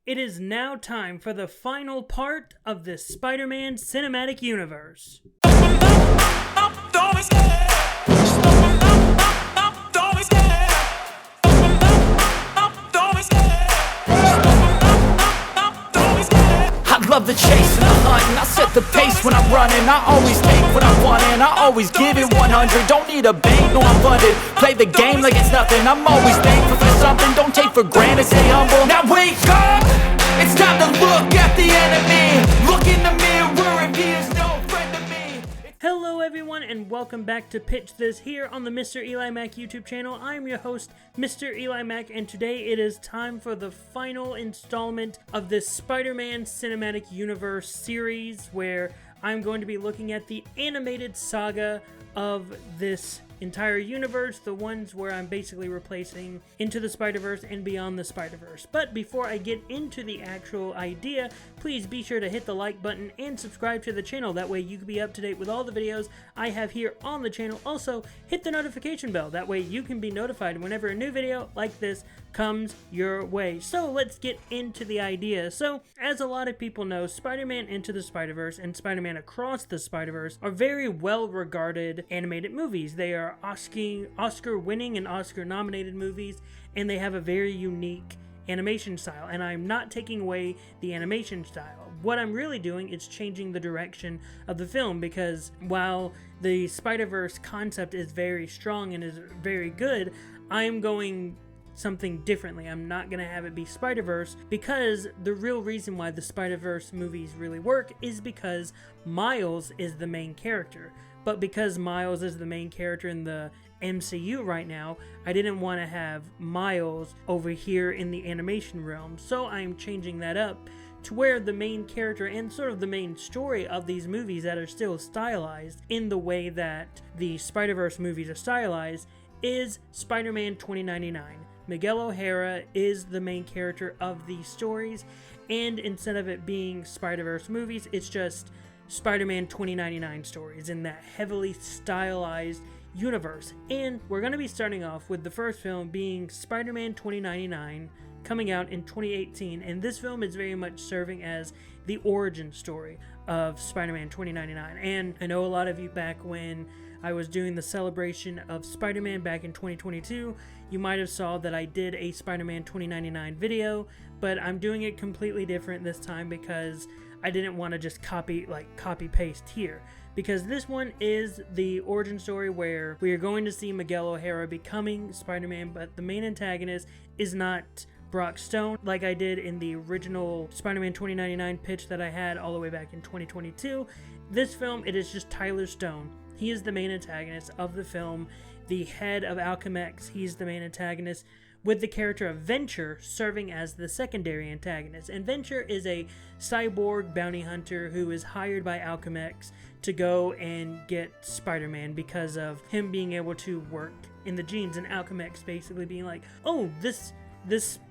It is now time for the final part of this Spider-Man Cinematic Universe. I love the chase and the hunt, and I set the pace when I'm running. I always take what I want and I always give it 100. Don't need a bank, no I'm funded. Play the game like it's nothing. I'm always thankful for something. Don't take for granted, stay humble. Now wake up! It's time to look at the enemy. Look in the mirror and he is no friend to me. Hello everyone and welcome back to Pitch This here on the MrEliMac YouTube channel. I'm your host, MrEliMac, and today it is time for the final installment of this Spider-Man Cinematic Universe series where I'm going to be looking at the animated saga of this entire universe, the ones where I'm basically replacing Into the Spider-Verse and Beyond the Spider-Verse. But before I get into the actual idea, please be sure to hit the like button and subscribe to the channel. That way you can be up to date with all the videos I have here on the channel. Also, hit the notification bell. That way you can be notified whenever a new video like this comes your way. So let's get into the idea. So, as a lot of people know, Spider-Man Into the Spider-Verse and Spider-Man Across the Spider-Verse are very well-regarded animated movies. They are Oscar-winning and Oscar-nominated movies, and they have a very unique animation style, and I'm not taking away the animation style. What I'm really doing is changing the direction of the film, because while the Spider-Verse concept is very strong and is very good, I'm going something differently. I'm not going to have it be Spider-Verse, because the real reason why the Spider-Verse movies really work is because Miles is the main character. But because Miles is the main character in the MCU right now, I didn't want to have Miles over here in the animation realm. So I'm changing that up to where the main character and sort of the main story of these movies that are still stylized in the way that the Spider-Verse movies are stylized is Spider-Man 2099. Miguel O'Hara is the main character of these stories, and instead of it being Spider-Verse movies, it's just Spider-Man 2099 stories in that heavily stylized universe. And we're going to be starting off with the first film being Spider-Man 2099, coming out in 2018, and this film is very much serving as the origin story of Spider-Man 2099. And I know a lot of you, back when I was doing the celebration of Spider-Man back in 2022, you might have saw that I did a Spider-Man 2099 video, but I'm doing it completely different this time because I didn't want to just copy paste here, because this one is the origin story where we are going to see Miguel O'Hara becoming Spider-Man, but the main antagonist is not Brock Stone like I did in the original Spider-Man 2099 pitch that I had all the way back in 2022. This film, it is just Tyler Stone. He is the main antagonist of the film, the head of Alchemax. He's the main antagonist, with the character of Venture serving as the secondary antagonist. And Venture is a cyborg bounty hunter who is hired by Alchemax to go and get Spider-Man because of him being able to work in the genes, and Alchemax basically being like, oh, this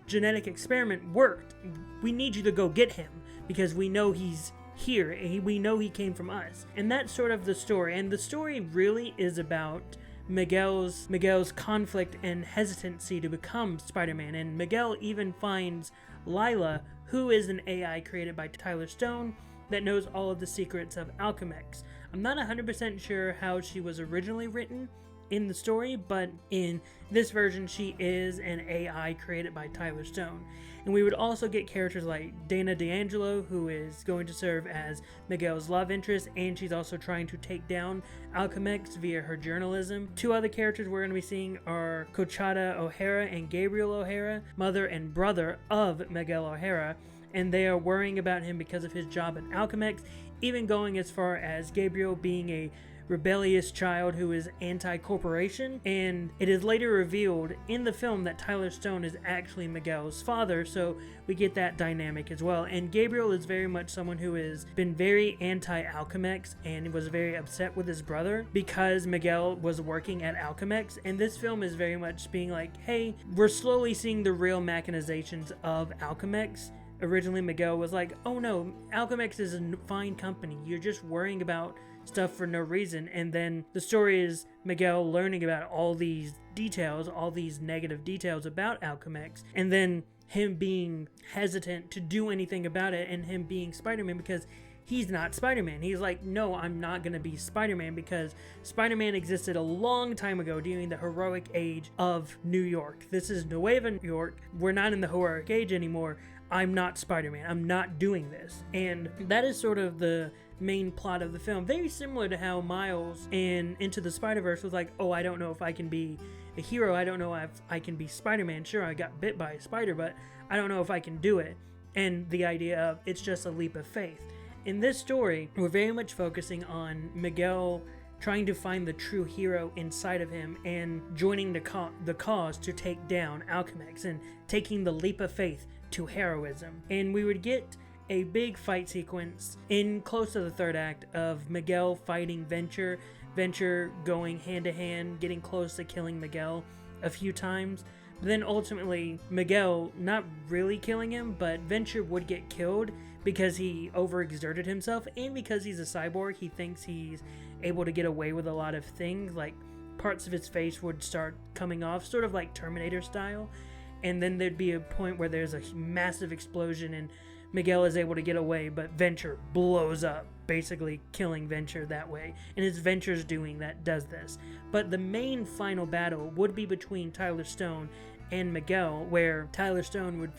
genetic experiment worked. We need you to go get him because we know he's here and we know he came from us. And that's sort of the story. And the story really is about Miguel's conflict and hesitancy to become Spider-Man. And Miguel even finds Lila, who is an AI created by Tyler Stone that knows all of the secrets of Alchemax. I'm not 100% sure how she was originally written in the story, but in this version she is an AI created by Tyler Stone. And we would also get characters like Dana D'Angelo, who is going to serve as Miguel's love interest, and she's also trying to take down Alchemax via her journalism. Two other characters we're going to be seeing are Cochada O'Hara and Gabriel O'Hara, mother and brother of Miguel O'Hara, and they are worrying about him because of his job at Alchemax, even going as far as Gabriel being a rebellious child who is anti-corporation. And it is later revealed in the film that Tyler Stone is actually Miguel's father, so we get that dynamic as well. And Gabriel is very much someone who has been very anti-Alchemax and was very upset with his brother because Miguel was working at Alchemax. And this film is very much being like, hey, we're slowly seeing the real machinations of Alchemax. Originally Miguel was like, oh no, Alchemax is a fine company, you're just worrying about stuff for no reason. And then the story is Miguel learning about all these details, all these negative details about Alchemax, and then him being hesitant to do anything about it and him being Spider-Man because he's not Spider-Man. He's like, no, I'm not going to be Spider-Man because Spider-Man existed a long time ago during the heroic age of New York. This is Nueva York. We're not in the heroic age anymore. I'm not Spider-Man. I'm not doing this. And that is sort of the main plot of the film. Very similar to how Miles in Into the Spider-Verse was like, oh, I don't know if I can be a hero. I don't know if I can be Spider-Man. Sure, I got bit by a spider, but I don't know if I can do it. And the idea of it's just a leap of faith. In this story, we're very much focusing on Miguel trying to find the true hero inside of him and joining the cause to take down Alchemax and taking the leap of faith to heroism. And we would get a big fight sequence in close to the third act of Miguel fighting Venture, Venture going hand to hand, getting close to killing Miguel a few times. But then ultimately, Miguel not really killing him, but Venture would get killed because he overexerted himself, and because he's a cyborg, he thinks he's able to get away with a lot of things, like parts of his face would start coming off, sort of like Terminator style. And then there'd be a point where there's a massive explosion and Miguel is able to get away, but Venture blows up, basically killing Venture that way. And it's Venture's doing that does this. But the main final battle would be between Tyler Stone and Miguel, where Tyler Stone would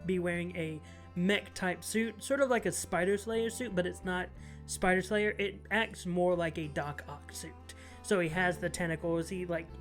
be wearing a mech type suit, sort of like a Spider Slayer suit, but it's not Spider Slayer. It acts more like a Doc Ock suit. So he has the tentacles,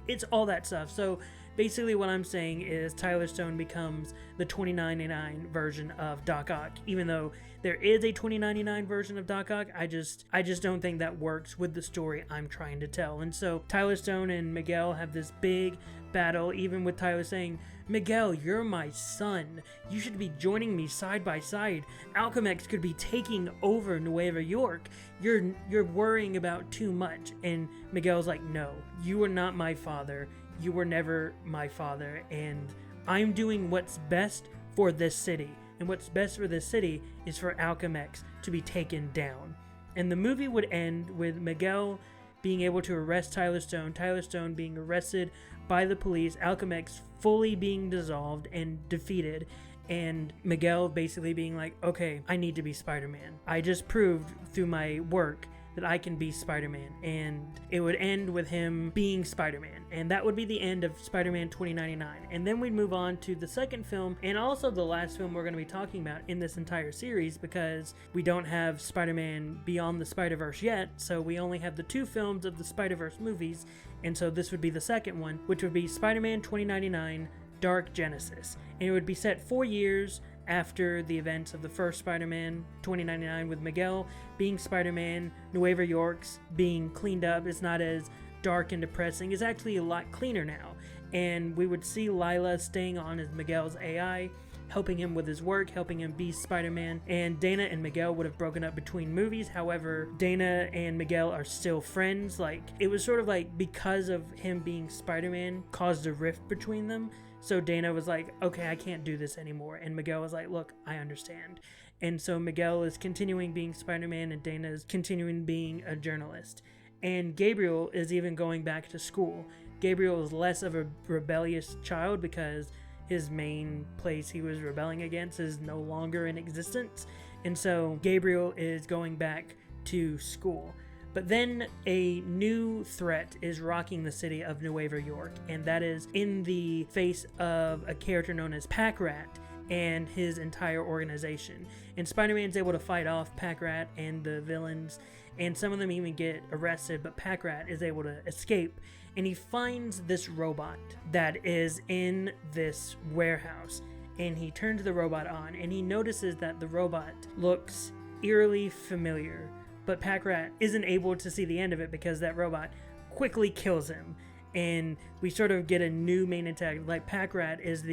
it's all that stuff. So basically what I'm saying is Tyler Stone becomes the 2099 version of Doc Ock, even though there is a 2099 version of Doc Ock. I just don't think that works with the story I'm trying to tell. And so Tyler Stone and Miguel have this big battle, even with Tyler saying, Miguel, you're my son. You should be joining me side by side. Alchemax could be taking over Nueva York. You're worrying about too much. And Miguel's like, no, you are not my father. You were never my father. And I'm doing what's best for this city. And what's best for this city is for Alchemax to be taken down. And the movie would end with Miguel being able to arrest Tyler Stone being arrested by the police, Alchemax fully being dissolved and defeated, and Miguel basically being like, okay, I need to be Spider-Man. I just proved through my work that I can be Spider-Man, and it would end with him being Spider-Man, and that would be the end of Spider-Man 2099. And then we'd move on to the second film, and also the last film we're going to be talking about in this entire series, because we don't have Spider-Man Beyond the Spider-Verse yet, so we only have the 2 films of the Spider-Verse movies, and so this would be the second one, which would be Spider-Man 2099 Dark Genesis, and it would be set 4 years after the events of the first Spider-Man 2099, with Miguel being Spider-Man, Nueva York's being cleaned up. It's not as dark and depressing. It's actually a lot cleaner now. And we would see Lila staying on as Miguel's AI, helping him with his work, helping him be Spider-Man. And Dana and Miguel would have broken up between movies. However, Dana and Miguel are still friends. It was sort of like because of him being Spider-Man caused a rift between them. So Dana was like, okay, I can't do this anymore. And Miguel was like, look, I understand. And so Miguel is continuing being Spider-Man and Dana is continuing being a journalist. And Gabriel is even going back to school. Gabriel is less of a rebellious child because his main place he was rebelling against is no longer in existence. And so Gabriel is going back to school. But then a new threat is rocking the city of Nueva York, and that is in the face of a character known as Pack-Rat and his entire organization. And Spider-Man's able to fight off Pack-Rat and the villains, and some of them even get arrested, but Pack-Rat is able to escape, and he finds this robot that is in this warehouse, and he turns the robot on, and he notices that the robot looks eerily familiar. But Pack-Rat isn't able to see the end of it because that robot quickly kills him. And we sort of get a new main antagonist. Pack-Rat is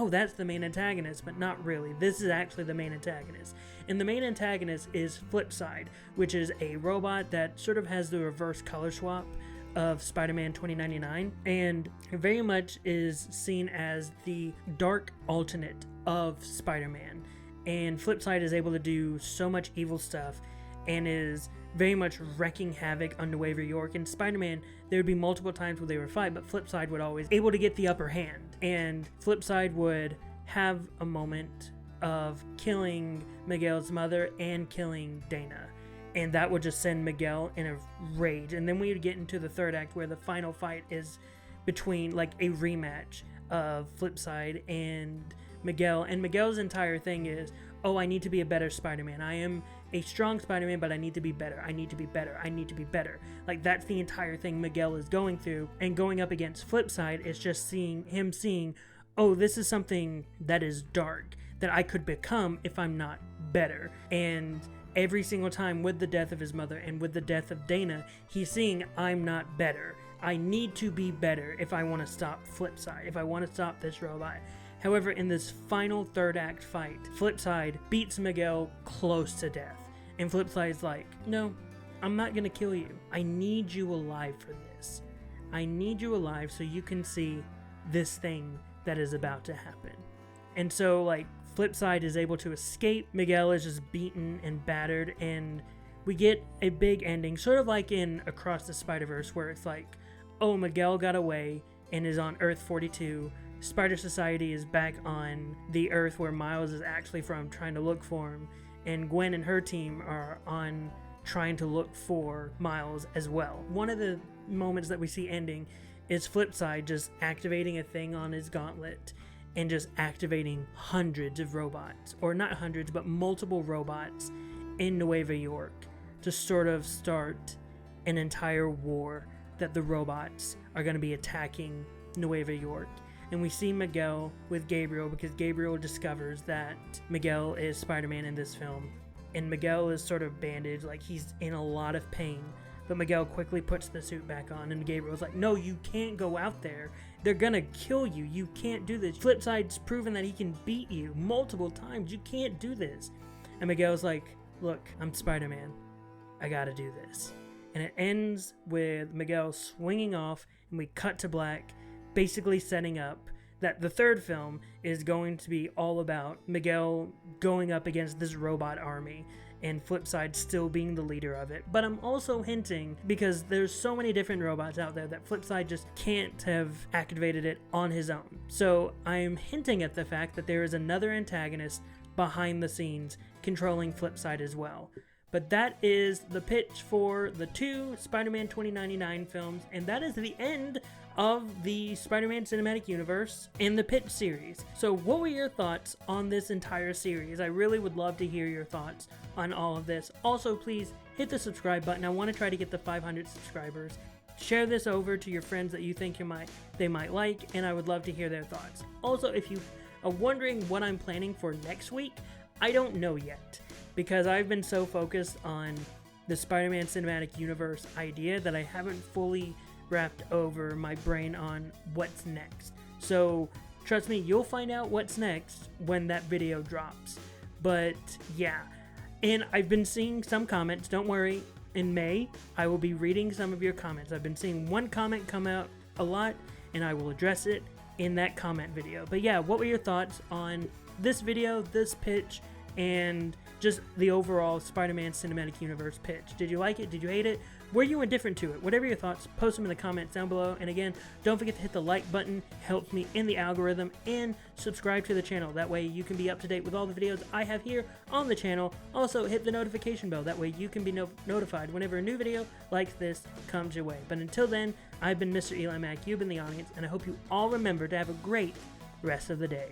that's the main antagonist, but not really. This is actually the main antagonist. And the main antagonist is Flipside, which is a robot that sort of has the reverse color swap of Spider-Man 2099, and very much is seen as the dark alternate of Spider-Man. And Flipside is able to do so much evil stuff and is very much wrecking havoc on Nueva York. And Spider-Man, there would be multiple times where they would fight, but Flipside would always able to get the upper hand. And Flipside would have a moment of killing Miguel's mother and killing Dana. And that would just send Miguel in a rage. And then we would get into the third act where the final fight is between like a rematch of Flipside and Miguel. And Miguel's entire thing is, oh, I need to be a better Spider-Man. I am a strong Spider-Man, but I need to be better. I need to be better. I need to be better. Like, that's the entire thing Miguel is going through. And going up against Flipside is just seeing, oh, this is something that is dark, that I could become if I'm not better. And every single time with the death of his mother and with the death of Dana, he's seeing, I'm not better. I need to be better if I want to stop Flipside, if I want to stop this robot. However, in this final third act fight, Flipside beats Miguel close to death. And Flipside's like, no, I'm not going to kill you. I need you alive for this. I need you alive so you can see this thing that is about to happen. And so, like, Flipside is able to escape. Miguel is just beaten and battered, and we get a big ending, sort of like in Across the Spider-Verse, where it's like, oh, Miguel got away and is on Earth 42. Spider Society is back on the Earth where Miles is actually from, trying to look for him, and Gwen and her team are on trying to look for Miles as well. One of the moments that we see ending is Flipside just activating a thing on his gauntlet and just activating hundreds of robots, or not hundreds, but multiple robots in Nueva York to sort of start an entire war that the robots are going to be attacking Nueva York. And we see Miguel with Gabriel, because Gabriel discovers that Miguel is Spider-Man in this film. And Miguel is sort of bandaged, like he's in a lot of pain. But Miguel quickly puts the suit back on, and Gabriel's like, no, you can't go out there. They're gonna kill you. You can't do this. Flipside's proven that he can beat you multiple times. You can't do this. And Miguel's like, look, I'm Spider-Man. I gotta do this. And it ends with Miguel swinging off, and we cut to black, basically setting up that the third film is going to be all about Miguel going up against this robot army, and Flipside still being the leader of it. But I'm also hinting, because there's so many different robots out there, that Flipside just can't have activated it on his own. So I'm hinting at the fact that there is another antagonist behind the scenes controlling Flipside as well. But that is the pitch for the 2 Spider-Man 2099 films, and that is the end of the Spider-Man Cinematic Universe and the pitch series. So what were your thoughts on this entire series? I really would love to hear your thoughts on all of this. Also, please hit the subscribe button. I want to try to get the 500 subscribers. Share this over to your friends that you think they might like, and I would love to hear their thoughts. Also, if you are wondering what I'm planning for next week, I don't know yet, because I've been so focused on the Spider-Man Cinematic Universe idea that I haven't fully wrapped over my brain on what's next. So trust me, you'll find out what's next when that video drops. But yeah, and I've been seeing some comments. Don't worry, in May I will be reading some of your comments. I've been seeing one comment come out a lot, and I will address it in that comment video. But yeah, what were your thoughts on this video, this pitch, and just the overall Spider-Man Cinematic Universe pitch? Did you like it? Did you hate it? Were you indifferent to it? Whatever your thoughts, post them in the comments down below. And again, don't forget to hit the like button. Helps me in the algorithm. And subscribe to the channel. That way you can be up to date with all the videos I have here on the channel. Also, hit the notification bell. That way you can be notified whenever a new video like this comes your way. But until then, I've been Mr. EliMac. You've been the audience. And I hope you all remember to have a great rest of the day.